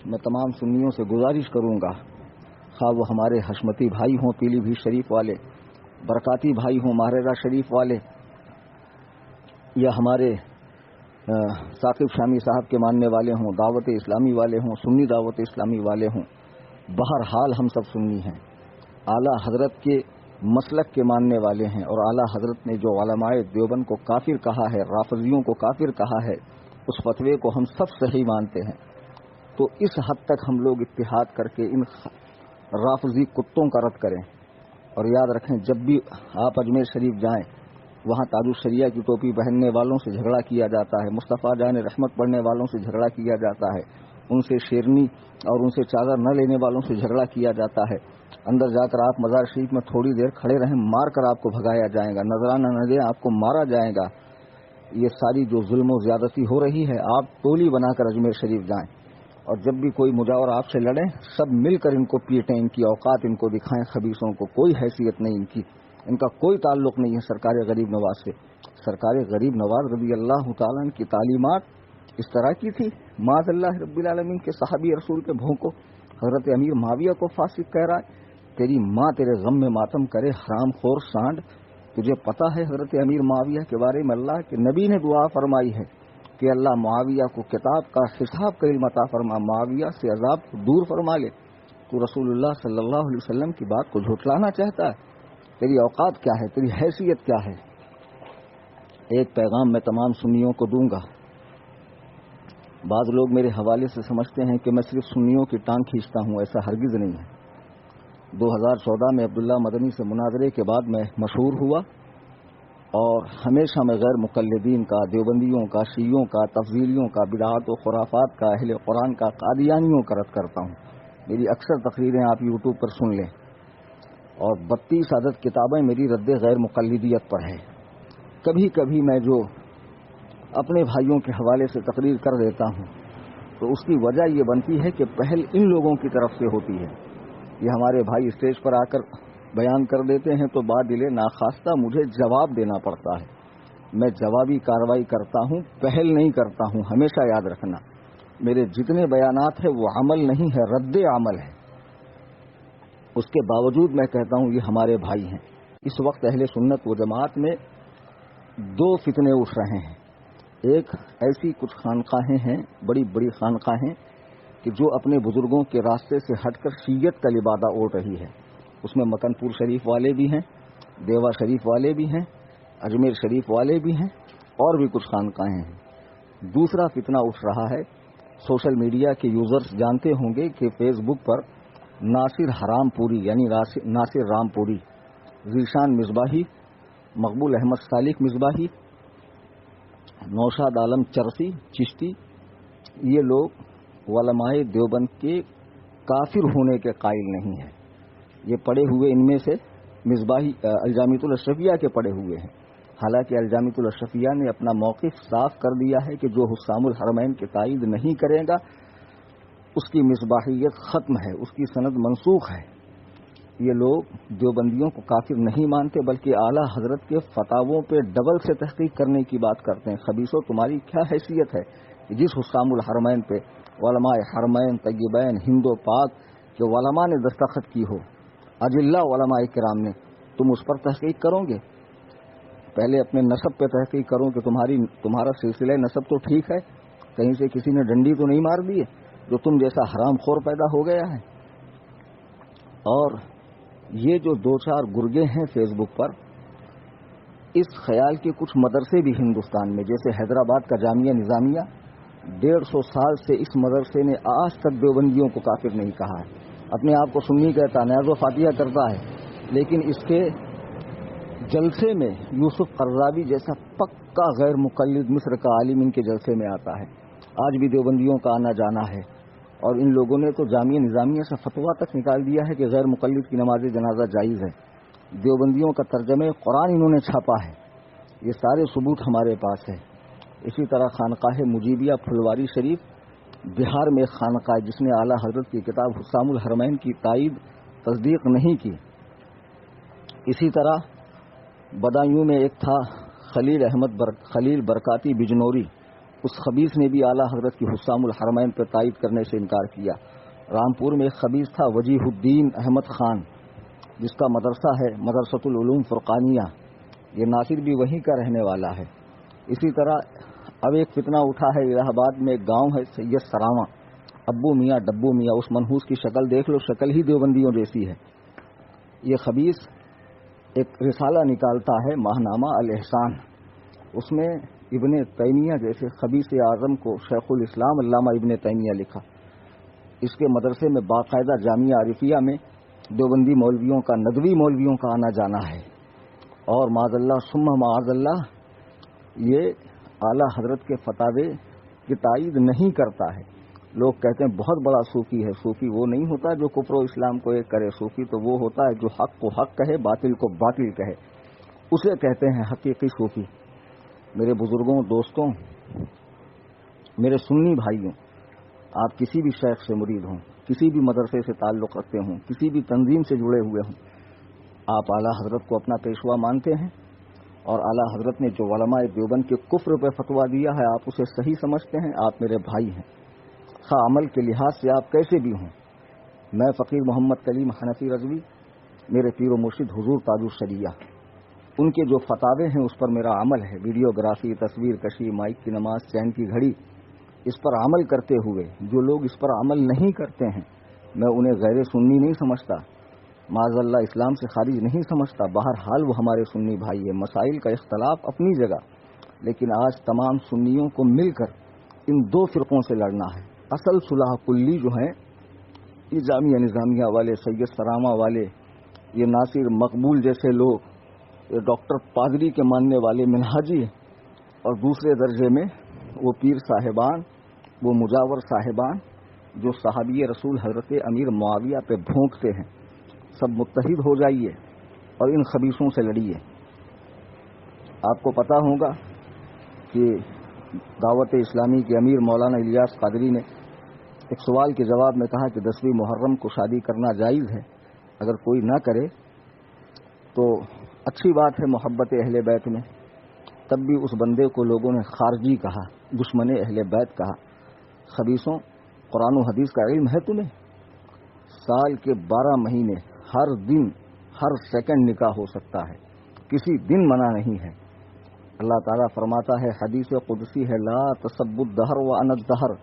میں تمام سنیوں سے گزارش کروں گا، خواہ وہ ہمارے حشمتی بھائی ہوں پیلی بھیت شریف والے، برکاتی بھائی ہوں ماہرہ شریف والے، یا ہمارے ثاقب شامی صاحب کے ماننے والے ہوں، دعوت اسلامی والے ہوں، سنی دعوت اسلامی والے ہوں، بہرحال ہم سب سنی ہیں، اعلیٰ حضرت کے مسلک کے ماننے والے ہیں، اور اعلیٰ حضرت نے جو علماء دیوبند کو کافر کہا ہے، رافضیوں کو کافر کہا ہے، اس فتوے کو ہم سب صحیح مانتے ہیں۔ تو اس حد تک ہم لوگ اتحاد کر کے ان رافضی کتوں کا رد کریں، اور یاد رکھیں جب بھی آپ اجمیر شریف جائیں وہاں تاج الشریعہ کی ٹوپی پہننے والوں سے جھگڑا کیا جاتا ہے، مصطفیٰ جان رحمت پڑھنے والوں سے جھگڑا کیا جاتا ہے، ان سے شیرنی اور ان سے چادر نہ لینے والوں سے جھگڑا کیا جاتا ہے، اندر جا کر آپ مزار شریف میں تھوڑی دیر کھڑے رہیں، مار کر آپ کو بھگایا جائے گا، نذرانہ نہ دیں آپ کو مارا جائے گا۔ یہ ساری جو ظلم و زیادتی ہو رہی ہے، آپ ٹولی بنا کر اجمیر شریف جائیں، اور جب بھی کوئی مجاور آپ سے لڑیں سب مل کر ان کو پیٹیں، ان کی اوقات ان کو دکھائیں، خبیثوں کو کوئی حیثیت نہیں ان کا کوئی تعلق نہیں ہے سرکار غریب نواز سے۔ سرکار غریب نواز رضی اللہ تعالیٰ عنہ کی تعلیمات اس طرح کی تھی، معاذ اللہ رب العالمین کے صحابی رسول کے بھونکو حضرت امیر معاویہ کو فاسق کہہ رہا ہے، تیری ماں تیرے غم میں ماتم کرے حرام خور سانڈ۔ تجھے پتا ہے حضرت امیر معاویہ کے بارے میں اللہ کے نبی نے دعا فرمائی ہے کہ اللہ معاویہ کو کتاب کا حساب کا علم عطا فرما، معاویہ سے عذاب کو دور فرما لے۔ تو رسول اللہ صلی اللہ علیہ وسلم کی بات کو جھٹلانا چاہتا ہے؟ تیری اوقات کیا ہے؟ تیری حیثیت کیا ہے؟ ایک پیغام میں تمام سنیوں کو دوں گا۔ بعض لوگ میرے حوالے سے سمجھتے ہیں کہ میں صرف سنیوں کی ٹانگ کھینچتا ہوں، ایسا ہرگز نہیں ہے۔ 2014 میں عبداللہ مدنی سے مناظرے کے بعد میں مشہور ہوا، اور ہمیشہ میں غیر مقلدین کا، دیوبندیوں کا، شیعوں کا، تفضیلیوں کا، بدعات و خرافات کا، اہل قرآن کا، قادیانیوں کا رد کرتا ہوں۔ میری اکثر تقریریں آپ یوٹیوب پر سن لیں، اور 32 عدد کتابیں میری رد غیر مقلدیت پر ہے۔ کبھی کبھی میں جو اپنے بھائیوں کے حوالے سے تقریر کر دیتا ہوں تو اس کی وجہ یہ بنتی ہے کہ پہل ان لوگوں کی طرف سے ہوتی ہے۔ یہ ہمارے بھائی اسٹیج پر آ کر بیان کر دیتے ہیں تو بادل ناخواستہ مجھے جواب دینا پڑتا ہے، میں جوابی کارروائی کرتا ہوں، پہل نہیں کرتا ہوں۔ ہمیشہ یاد رکھنا میرے جتنے بیانات ہیں وہ عمل نہیں ہے، رد عمل ہے۔ اس کے باوجود میں کہتا ہوں یہ ہمارے بھائی ہیں۔ اس وقت اہل سنت و جماعت میں دو فتنے اٹھ رہے ہیں۔ ایک ایسی کچھ خانقاہیں ہیں، بڑی بڑی خانقاہیں کہ جو اپنے بزرگوں کے راستے سے ہٹ کر شیعت کا لبادہ اوڑھ رہی ہے۔ اس میں مکن پور شریف والے بھی ہیں، دیوا شریف والے بھی ہیں، اجمیر شریف والے بھی ہیں، اور بھی کچھ خانقاہیں ہیں۔ دوسرا فتنہ اٹھ رہا ہے، سوشل میڈیا کے یوزرز جانتے ہوں گے کہ فیس بک پر ناصر حرام پوری یعنی ناصر رام پوری، ذیشان مصباحی، مقبول احمد سالک مصباحی، نوشاد عالم چرسی چشتی، یہ لوگ علماء دیوبند کے کافر ہونے کے قائل نہیں ہیں۔ یہ پڑھے ہوئے ان میں سے مصباحی الجامعۃ الاشرفیہ کے پڑھے ہوئے ہیں، حالانکہ الجامعۃ الاشرفیہ نے اپنا موقف صاف کر دیا ہے کہ جو حسام الحرمین کی تائید نہیں کرے گا اس کی مصباحیت ختم ہے، اس کی سند منسوخ ہے۔ یہ لوگ دیوبندیوں کو کافر نہیں مانتے بلکہ اعلیٰ حضرت کے فتاووں پہ ڈبل سے تحقیق کرنے کی بات کرتے ہیں۔ خبیثو تمہاری کیا حیثیت ہے کہ جس حسام الحرمین پہ علماء حرمین طیبین ہند و پاک کے علماء نے دستخط کی ہو، اجلہ علماء کرام نے، تم اس پر تحقیق کرو گے؟ پہلے اپنے نسب پہ تحقیق کرو کہ تمہارا سلسلہ نسب تو ٹھیک ہے، کہیں سے کسی نے ڈنڈی تو نہیں مار دی ہے جو تم جیسا حرام خور پیدا ہو گیا ہے۔ اور یہ جو دو چار گرگے ہیں فیس بک پر، اس خیال کے کچھ مدرسے بھی ہندوستان میں، جیسے حیدرآباد کا جامعہ نظامیہ 150 سال سے اس مدرسے نے آج تک دیوبندیوں کو کافر نہیں کہا ہے، اپنے آپ کو سنی کہتا، نیاز و فاتحہ کرتا ہے، لیکن اس کے جلسے میں یوسف قرضاوی جیسا پکا غیر مقلد مصر کا عالم ان کے جلسے میں آتا ہے۔ آج بھی دیوبندیوں کا آنا جانا ہے، اور ان لوگوں نے تو جامعہ نظامیہ سے فتویٰ تک نکال دیا ہے کہ غیر مقلد کی نماز جنازہ جائز ہے۔ دیوبندیوں کا ترجمہ قرآن انہوں نے چھاپا ہے، یہ سارے ثبوت ہمارے پاس ہے۔ اسی طرح خانقاہ مجیبیہ پھلواری شریف بہار میں ایک خانقاہ جس نے اعلیٰ حضرت کی کتاب حسام الحرمین کی تائید تصدیق نہیں کی۔ اسی طرح بدایوں میں ایک تھا خلیل برکاتی بجنوری، اس خبیث نے بھی اعلیٰ حضرت کی حسام الحرمین پر تائید کرنے سے انکار کیا۔ رامپور میں ایک خبیث تھا وجیہ الدین احمد خان، جس کا مدرسہ ہے مدرسۃ العلوم فرقانیہ، یہ ناصر بھی وہیں کا رہنے والا ہے۔ اسی طرح اب ایک فتنہ اٹھا ہے الہ آباد میں، ایک گاؤں ہے سید سراواں، ابو میاں ڈبو میاں، اس منحوس کی شکل دیکھ لو، شکل ہی دیوبندیوں جیسی ہے۔ یہ خبیث ایک رسالہ نکالتا ہے ماہنامہ الاحسان، اس میں ابن تیمیہ جیسے خبیث اعظم کو شیخ الاسلام علامہ ابن تیمیہ لکھا۔ اس کے مدرسے میں باقاعدہ جامعہ عارفیہ میں دیوبندی مولویوں کا، ندوی مولویوں کا آنا جانا ہے، اور معاذ اللہ ثم معاذ اللہ یہ اعلیٰ حضرت کے فتاوے کی تائید نہیں کرتا ہے۔ لوگ کہتے ہیں بہت بڑا صوفی ہے۔ صوفی وہ نہیں ہوتا جو کفر و اسلام کو ایک کرے، صوفی تو وہ ہوتا ہے جو حق کو حق کہے، باطل کو باطل کہے، اسے کہتے ہیں حقیقی صوفی۔ میرے بزرگوں، دوستوں، میرے سنی بھائیوں، آپ کسی بھی شیخ سے مرید ہوں، کسی بھی مدرسے سے تعلق رکھتے ہوں، کسی بھی تنظیم سے جڑے ہوئے ہوں، آپ اعلیٰ حضرت کو اپنا پیشوا مانتے ہیں، اور اعلیٰ حضرت نے جو علماء دیوبند کے کفر پہ فتویٰ دیا ہے آپ اسے صحیح سمجھتے ہیں، آپ میرے بھائی ہیں، خواہ عمل کے لحاظ سے آپ کیسے بھی ہوں۔ میں فقیر محمد کلیم حنفی رضوی، میرے پیر و مرشد حضور تاج الشریعہ، ان کے جو فتاوے ہیں اس پر میرا عمل ہے۔ ویڈیوگرافی، تصویر کشی، مائک کی نماز، چین کی گھڑی، اس پر عمل کرتے ہوئے جو لوگ اس پر عمل نہیں کرتے ہیں میں انہیں غیر سنی نہیں سمجھتا، معاذ اللہ اسلام سے خارج نہیں سمجھتا۔ بہرحال وہ ہمارے سنی بھائی ہیں، مسائل کا اختلاف اپنی جگہ، لیکن آج تمام سنیوں کو مل کر ان دو فرقوں سے لڑنا ہے۔ اصل صلح کلی جو ہیں یہ جامعہ نظامیہ والے، سید سراواں والے، یہ ناصر مقبول جیسے لوگ، یہ ڈاکٹر پادری کے ماننے والے منہاجی، اور دوسرے درجے میں وہ پیر صاحبان، وہ مجاور صاحبان جو صحابی رسول حضرت امیر معاویہ پہ بھونکتے ہیں، سب متحد ہو جائیے اور ان خبیثوں سے لڑیے۔ آپ کو پتہ ہوگا کہ دعوت اسلامی کے امیر مولانا الیاس قادری نے ایک سوال کے جواب میں کہا کہ 10ویں محرم کو شادی کرنا جائز ہے، اگر کوئی نہ کرے تو اچھی بات ہے محبت اہل بیت میں، تب بھی اس بندے کو لوگوں نے خارجی کہا، دشمن اہل بیت کہا۔ خبیثوں، قرآن و حدیث کا علم ہے تمہیں؟ سال کے 12 مہینے ہر دن ہر سیکنڈ نکاح ہو سکتا ہے، کسی دن منع نہیں ہے۔ اللہ تعالیٰ فرماتا ہے، حدیث قدسی ہے، لا تسبوا الدہر وانا الدہر،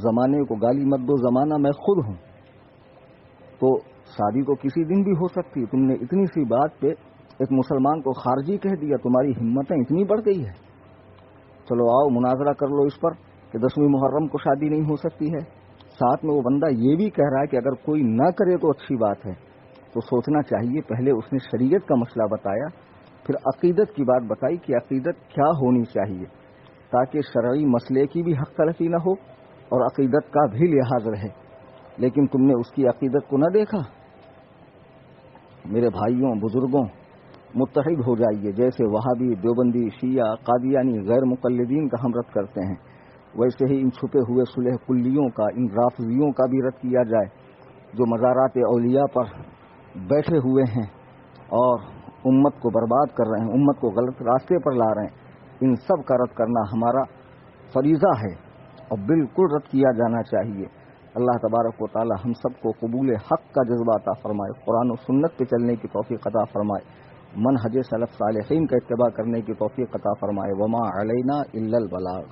زمانے کو گالی مت دو، زمانہ میں خود ہوں۔ تو شادی تو کسی دن بھی ہو سکتی، تم نے اتنی سی بات پہ ایک مسلمان کو خارجی کہہ دیا، تمہاری ہمتیں اتنی بڑھ گئی ہے۔ چلو آؤ مناظرہ کر لو اس پر کہ 10ویں محرم کو شادی نہیں ہو سکتی ہے۔ ساتھ میں وہ بندہ یہ بھی کہہ رہا ہے کہ اگر کوئی نہ کرے تو اچھی بات ہے، تو سوچنا چاہیے پہلے اس نے شریعت کا مسئلہ بتایا، پھر عقیدت کی بات بتائی کہ عقیدت کیا ہونی چاہیے، تاکہ شرعی مسئلے کی بھی حق تلفی نہ ہو اور عقیدت کا بھی لحاظ رہے۔ لیکن تم نے اس کی عقیدت کو نہ دیکھا۔ میرے بھائیوں، بزرگوں، متحد ہو جائیے۔ جیسے وہابی، دیوبندی، شیعہ، قادیانی غیر مقلدین کا ہم رد کرتے ہیں، ویسے ہی ان چھپے ہوئے صلح کلیوں کا، ان رافضیوں کا بھی رد کیا جائے جو مزارات اولیاء پر بیٹھے ہوئے ہیں اور امت کو برباد کر رہے ہیں، امت کو غلط راستے پر لا رہے ہیں۔ ان سب کا رد کرنا ہمارا فریضہ ہے اور بالکل رد کیا جانا چاہیے۔ اللہ تبارک و تعالی ہم سب کو قبول حق کا جذبہ عطا فرمائے، قرآن و سنت پہ چلنے کی توفیق عطا فرمائے، منہج سلف صالحین کا اتباع کرنے کی توفیق عطا فرمائے۔ وما علینا الا البلاغ۔